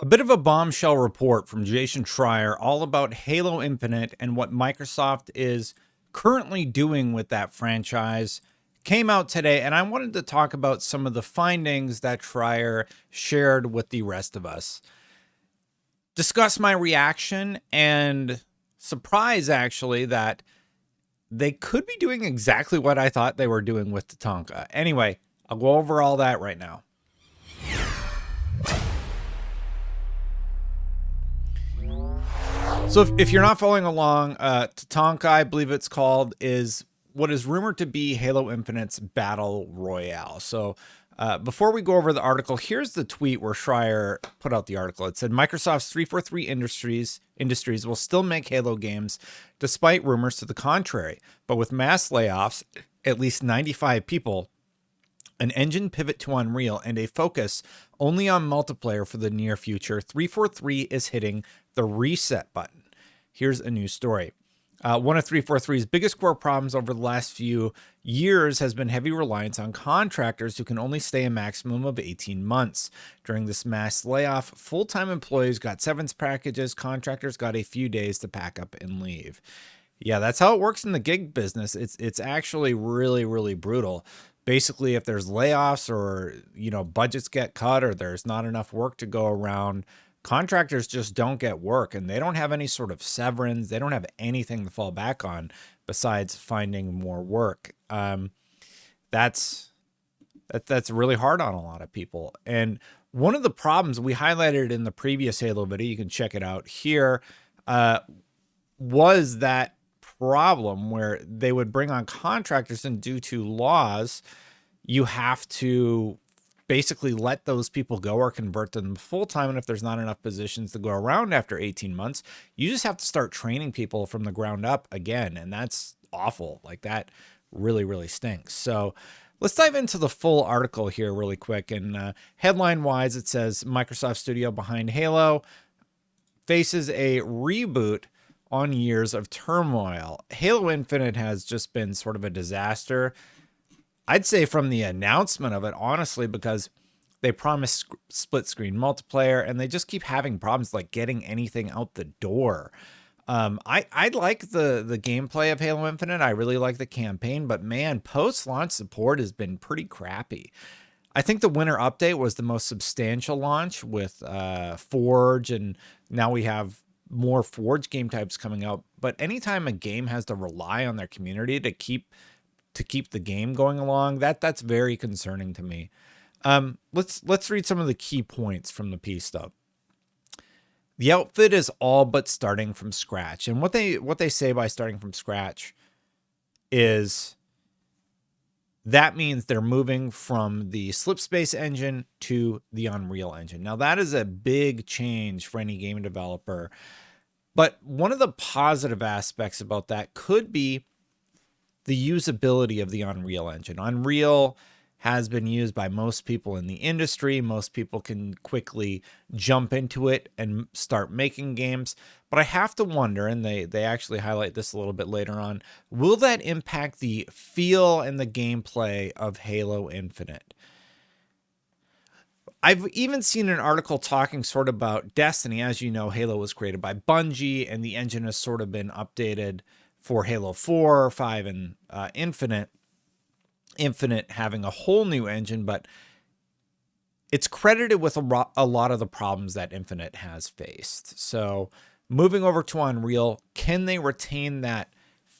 A bit of a bombshell report from Jason Schreier all about Halo Infinite and what Microsoft is currently doing with that franchise came out today, and I wanted to talk about some of the findings that Schreier shared with the rest of us. Discuss my reaction and surprise, actually, that they could be doing exactly what I thought they were doing with Tatanka. Anyway, I'll go over all that right now. So if you're not following along, Tatanka, I believe it's called, is what is rumored to be Halo Infinite's Battle Royale. So before we go over the article, here's the tweet where Schreier put out the article. It said, Microsoft's 343 Industries will still make Halo games despite rumors to the contrary. But with mass layoffs, at least 95 people, an engine pivot to Unreal, and a focus only on multiplayer for the near future, 343 is hitting the reset button. Here's a new story. One of 343's biggest core problems over the last few years has been heavy reliance on contractors who can only stay a maximum of 18 months. During this mass layoff, full-time employees got severance packages, contractors got a few days to pack up and leave. Yeah, that's how it works in the gig business. It's actually really, really brutal. Basically, if there's layoffs or, budgets get cut or there's not enough work to go around, contractors just don't get work, and they don't have any sort of severance. They don't have anything to fall back on besides finding more work. That's really hard on a lot of people. And one of the problems we highlighted in the previous Halo video, you can check it out here, was that problem where they would bring on contractors, and due to laws, you have to basically let those people go or convert them full-time. And if there's not enough positions to go around after 18 months, you just have to start training people from the ground up again. And that's awful. Like, that really, really stinks. So let's dive into the full article here really quick. And headline wise, it says Microsoft studio behind Halo faces a reboot on years of turmoil. Halo Infinite has just been sort of a disaster, I'd say, from the announcement of it, honestly, because they promised split screen multiplayer and they just keep having problems like getting anything out the door. I like the gameplay of Halo Infinite. I really like the campaign, but man, post-launch support has been pretty crappy. I think the winter update was the most substantial launch with Forge, and now we have more Forge game types coming out. But anytime a game has to rely on their community to keep the game going along, that's very concerning to me. Let's read some of the key points from the piece though. The outfit is all but starting from scratch, and what they say by starting from scratch is that means they're moving from the Slipspace engine to the Unreal engine. Now, that is a big change for any game developer. But one of the positive aspects about that could be the usability of the Unreal engine. Unreal has been used by most people in the industry. Most people can quickly jump into it and start making games. But I have to wonder, and they actually highlight this a little bit later on, will that impact the feel and the gameplay of Halo Infinite? I've even seen an article talking sort of about Destiny. As you know, Halo was created by Bungie, and the engine has sort of been updated for Halo 4, 5, and Infinite. Infinite having a whole new engine, but it's credited with a lot of the problems that Infinite has faced. So moving over to Unreal, can they retain that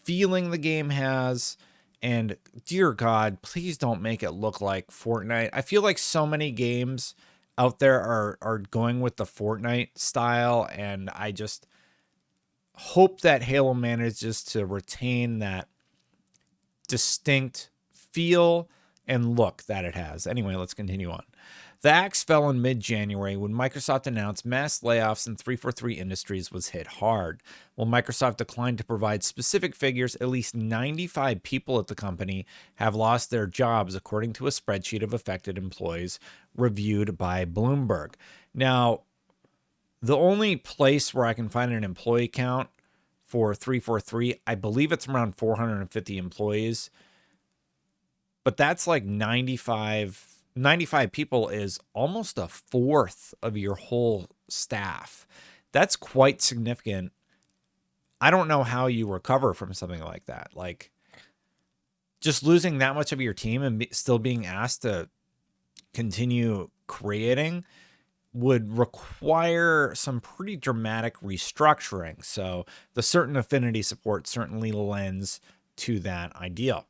feeling the game has? And dear God, please don't make it look like Fortnite. I feel like so many games out there are going with the Fortnite style, and I just hope that Halo manages to retain that distinct feel and look that it has. Anyway, let's continue on. The axe fell in mid-January when Microsoft announced mass layoffs in 343 Industries was hit hard. While Microsoft declined to provide specific figures, at least 95 people at the company have lost their jobs, according to a spreadsheet of affected employees reviewed by Bloomberg. Now, the only place where I can find an employee count for 343, I believe it's around 450 employees. But that's like 95 95 people is almost a fourth of your whole staff. That's quite significant. I don't know how you recover from something like that. Like, just losing that much of your team and still being asked to continue creating would require some pretty dramatic restructuring. So the certain affinity support certainly lends to that ideal.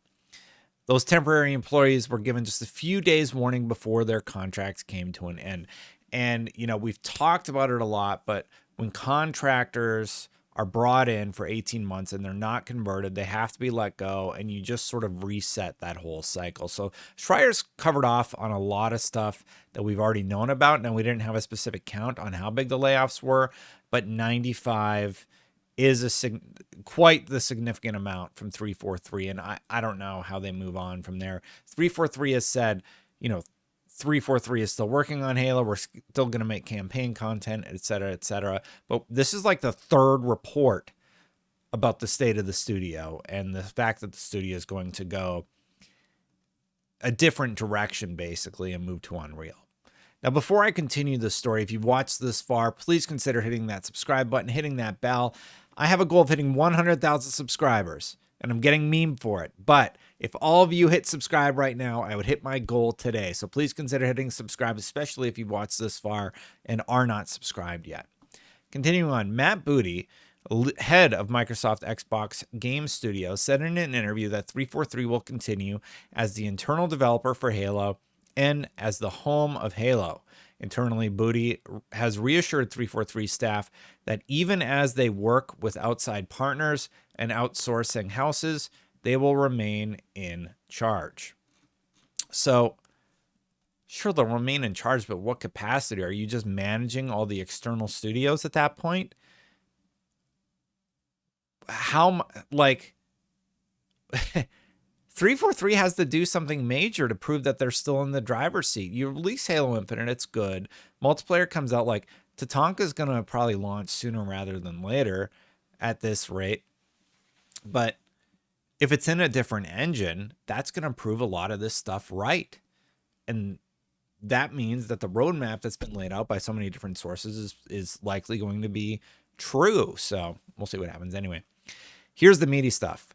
Those temporary employees were given just a few days warning before their contracts came to an end. And, we've talked about it a lot, but when contractors are brought in for 18 months and they're not converted, they have to be let go, and you just sort of reset that whole cycle. So Schreier's covered off on a lot of stuff that we've already known about. Now, we didn't have a specific count on how big the layoffs were, but 95 is quite the significant amount from 343, and I don't know how they move on from there. 343 has said, 343 is still working on Halo. We're still going to make campaign content, et cetera, et cetera. But this is like the third report about the state of the studio and the fact that the studio is going to go a different direction, basically, and move to Unreal. Now, before I continue the story, if you've watched this far, please consider hitting that subscribe button, hitting that bell. I have a goal of hitting 100,000 subscribers, and I'm getting memed for it. But if all of you hit subscribe right now, I would hit my goal today. So please consider hitting subscribe, especially if you've watched this far and are not subscribed yet. Continuing on, Matt Booty, head of Microsoft Xbox Game Studio, said in an interview that 343 will continue as the internal developer for Halo and as the home of Halo. Internally, Booty has reassured 343 staff that even as they work with outside partners and outsourcing houses, they will remain in charge. So, sure, they'll remain in charge, but what capacity? Are you just managing all the external studios at that point? How, 343 has to do something major to prove that they're still in the driver's seat. You release Halo Infinite, it's good. Multiplayer comes out, like, Tatanka is going to probably launch sooner rather than later at this rate. But if it's in a different engine, that's going to prove a lot of this stuff right. And that means that the roadmap that's been laid out by so many different sources is likely going to be true. So we'll see what happens anyway. Here's the meaty stuff.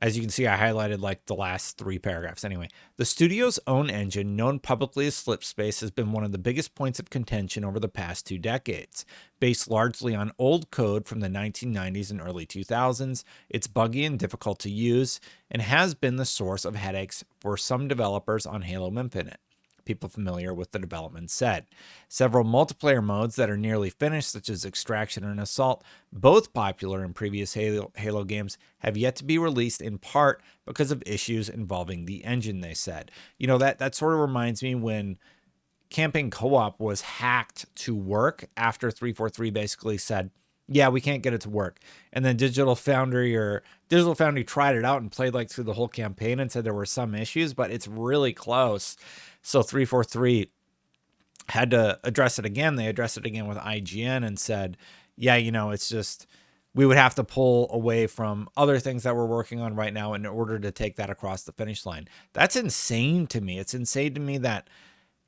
As you can see, I highlighted like the last 3 paragraphs. Anyway, the studio's own engine, known publicly as Slipspace, has been one of the biggest points of contention over the past 2 decades. Based largely on old code from the 1990s and early 2000s, it's buggy and difficult to use, and has been the source of headaches for some developers on Halo Infinite. People familiar with the development said. Several multiplayer modes that are nearly finished, such as Extraction and Assault, both popular in previous Halo games, have yet to be released in part because of issues involving the engine, they said. That sort of reminds me when campaign co-op was hacked to work after 343 basically said, yeah, we can't get it to work. And then Digital Foundry tried it out and played like through the whole campaign and said there were some issues, but it's really close. So 343 had to address it again. They addressed it again with IGN and said, yeah, it's just, we would have to pull away from other things that we're working on right now in order to take that across the finish line. That's insane to me. It's insane to me that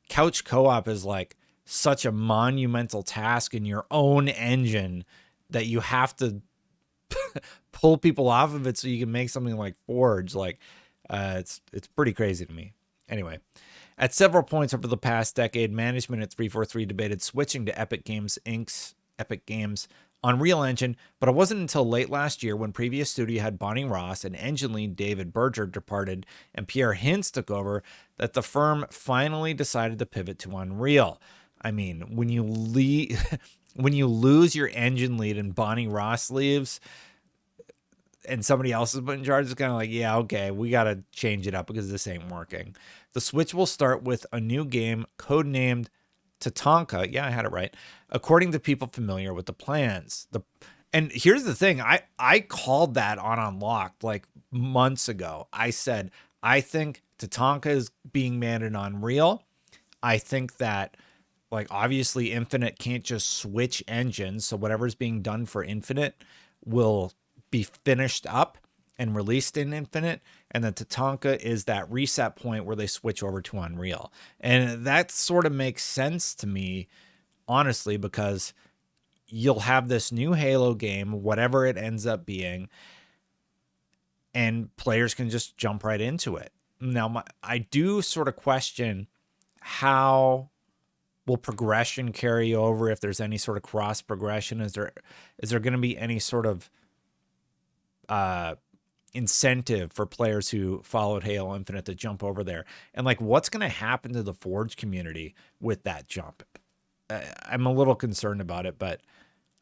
couch co-op is like such a monumental task in your own engine that you have to pull people off of it so you can make something like Forge. It's pretty crazy to me. Anyway, at several points over the past decade, management at 343 debated switching to Epic Games Inc.'s Epic Games Unreal Engine, but it wasn't until late last year when previous studio head Bonnie Ross and engine lead David Berger departed and Pierre Hintz took over that the firm finally decided to pivot to Unreal. I mean, when you lose your engine lead and Bonnie Ross leaves and somebody else is put in charge, it's kind of like, yeah, okay, we got to change it up because this ain't working. The switch will start with a new game codenamed Tatanka. Yeah, I had it right. According to people familiar with the plans. And here's the thing. I called that on Unlocked like months ago. I said, I think Tatanka is being made in Unreal. I think that, like, obviously Infinite can't just switch engines. So whatever's being done for Infinite will be finished up. and released in Infinite, and then Tatanka is that reset point where they switch over to Unreal. And that sort of makes sense to me, honestly, because you'll have this new Halo game, whatever it ends up being, and players can just jump right into it. Now, I do sort of question how will progression carry over, if there's any sort of cross progression. Is there going to be any sort of incentive for players who followed Halo Infinite to jump over there? And like, what's going to happen to the Forge community with that jump? I'm a little concerned about it, but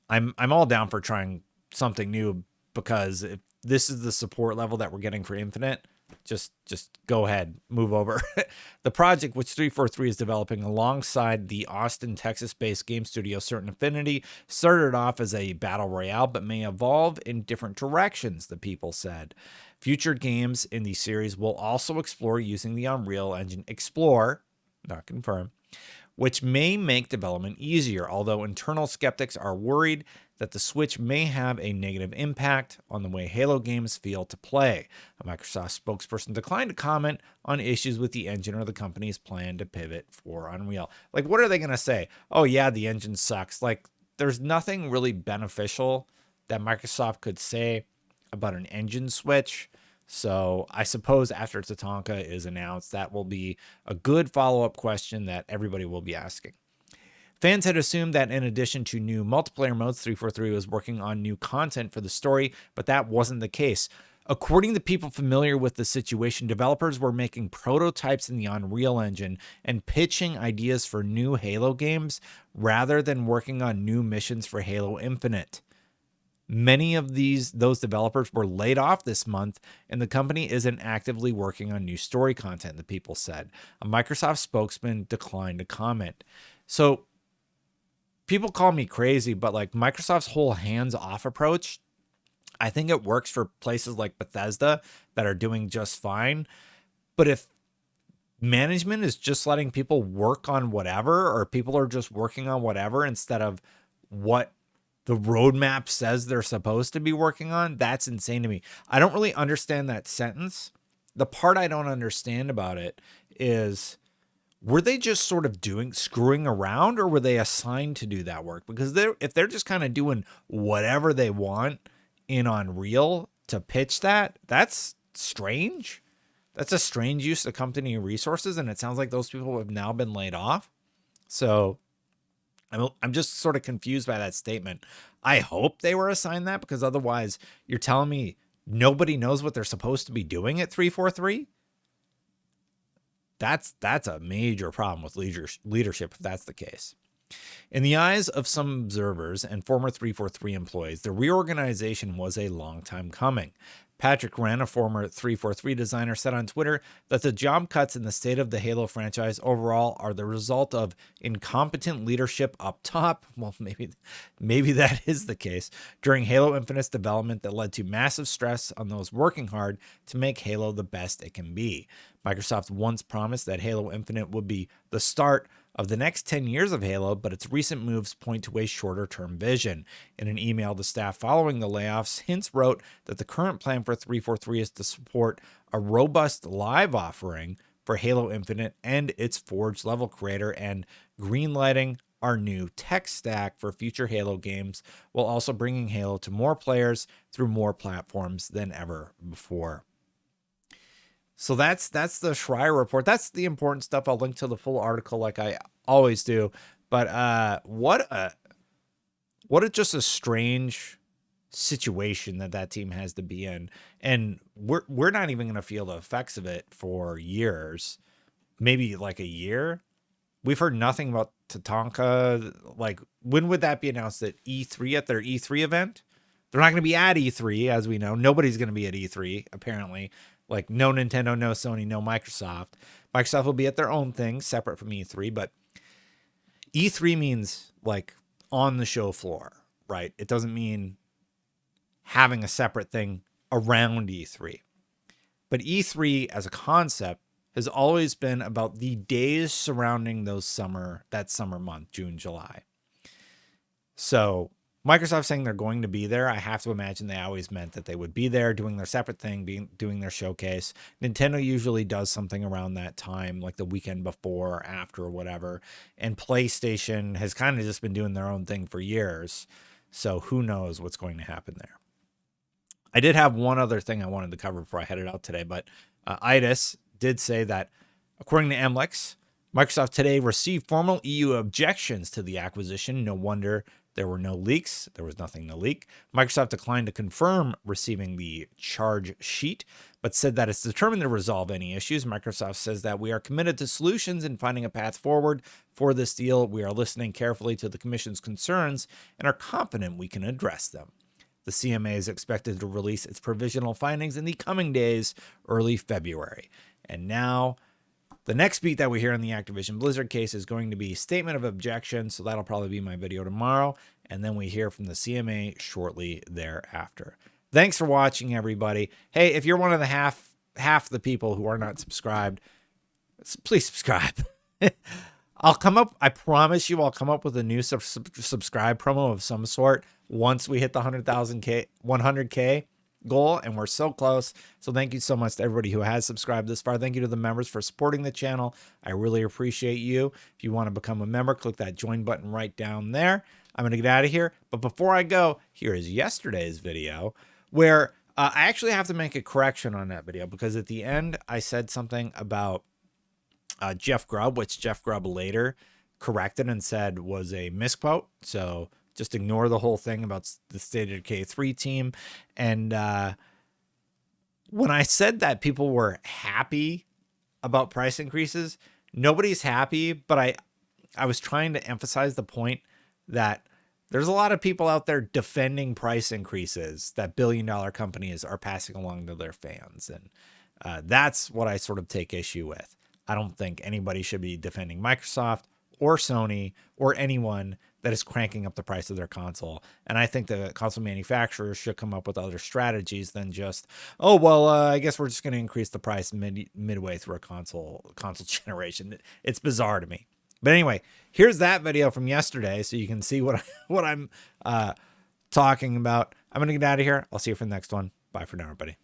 I'm all down for trying something new, because if this is the support level that we're getting for Infinite, just go ahead, move over. The project, which 343 is developing alongside the Austin, Texas-based game studio Certain Affinity, started off as a battle royale, but may evolve in different directions, the people said. Future games in the series will also explore using the Unreal Engine. Explore, not confirm, which may make development easier, although internal skeptics are worried that the switch may have a negative impact on the way Halo games feel to play. A Microsoft spokesperson declined to comment on issues with the engine or the company's plan to pivot for Unreal. Like, what are they going to say? Oh yeah, the engine sucks. Like, there's nothing really beneficial that Microsoft could say about an engine switch. So I suppose after Tatanka is announced, that will be a good follow-up question that everybody will be asking. Fans had assumed that in addition to new multiplayer modes, 343 was working on new content for the story, but that wasn't the case. According to people familiar with the situation, developers were making prototypes in the Unreal Engine and pitching ideas for new Halo games rather than working on new missions for Halo Infinite. Many of those developers were laid off this month, and the company isn't actively working on new story content, the people said. A Microsoft spokesman declined to comment. So people call me crazy, but like, Microsoft's whole hands-off approach, I think it works for places like Bethesda that are doing just fine. But if management is just letting people work on whatever, or people are just working on whatever instead of what the roadmap says they're supposed to be working on, that's insane to me. I don't really understand that sentence. The part I don't understand about it is, were they just sort of screwing around, or were they assigned to do that work? Because if they're just kind of doing whatever they want in Unreal to pitch that's strange. That's a strange use of company resources, and it sounds like those people have now been laid off. So I'm just sort of confused by that statement. I hope they were assigned that, because otherwise you're telling me nobody knows what they're supposed to be doing at 343? That's a major problem with leadership if that's the case. In the eyes of some observers and former 343 employees, the reorganization was a long time coming. Patrick Wren, a former 343 designer, said on Twitter that the job cuts in the state of the Halo franchise overall are the result of incompetent leadership up top. Well, maybe that is the case during Halo Infinite's development that led to massive stress on those working hard to make Halo the best it can be. Microsoft once promised that Halo Infinite would be the start of the next 10 years of Halo, but its recent moves point to a shorter-term vision. In an email to staff following the layoffs, Hintz wrote that the current plan for 343 is to support a robust live offering for Halo Infinite and its Forge level creator, and greenlighting our new tech stack for future Halo games, while also bringing Halo to more players through more platforms than ever before. So that's the Schreier report. That's the important stuff. I'll link to the full article like I always do. But what a just a strange situation that team has to be in, and we're not even going to feel the effects of it for years, maybe like a year. We've heard nothing about Tatanka. Like, when would that be announced? At E3, at their E3 event? They're not going to be at E3, as we know. Nobody's going to be at E3, apparently. Like, no Nintendo, no Sony, no Microsoft. Microsoft will be at their own thing, separate from E3, but E3 means, like, on the show floor, right? It doesn't mean having a separate thing around E3. But E3 as a concept has always been about the days surrounding that summer month, June, July. So Microsoft saying they're going to be there. I have to imagine they always meant that they would be there doing their separate thing, doing their showcase. Nintendo usually does something around that time, like the weekend before or after or whatever. And PlayStation has kind of just been doing their own thing for years. So who knows what's going to happen there. I did have one other thing I wanted to cover before I headed out today, but IDIS did say that, according to MLEX, Microsoft today received formal EU objections to the acquisition. No wonder there were no leaks. There was nothing to leak. Microsoft declined to confirm receiving the charge sheet, but said that it's determined to resolve any issues. Microsoft says that we are committed to solutions and finding a path forward for this deal. We are listening carefully to the Commission's concerns and are confident we can address them. The CMA is expected to release its provisional findings in the coming days, early February. And now the next beat that we hear in the Activision Blizzard case is going to be statement of objection. So that'll probably be my video tomorrow. And then we hear from the CMA shortly thereafter. Thanks for watching, everybody. Hey, if you're one of the half the people who are not subscribed, please subscribe. I'll come up, I promise you, I'll come up with a new subscribe promo of some sort once we hit the 100K goal, and we're so close. So thank you so much to everybody who has subscribed this far. Thank you to the members for supporting the channel. I really appreciate you. If you want to become a member, click that join button right down there. I'm going to get out of here. But before I go, here is yesterday's video where I actually have to make a correction on that video, because at the end I said something about Jeff Grubb, which Jeff Grubb later corrected and said was a misquote. So just ignore the whole thing about the State of Decay 3 team. And when I said that people were happy about price increases, nobody's happy, but I was trying to emphasize the point that there's a lot of people out there defending price increases that billion-dollar companies are passing along to their fans. And that's what I sort of take issue with. I don't think anybody should be defending Microsoft or Sony or anyone that is cranking up the price of their console. And I think the console manufacturers should come up with other strategies than just, oh, well, I guess we're just going to increase the price midway through a console generation. It's bizarre to me. But anyway, here's that video from yesterday so you can see what I'm talking about. I'm going to get out of here. I'll see you for the next one. Bye for now, everybody.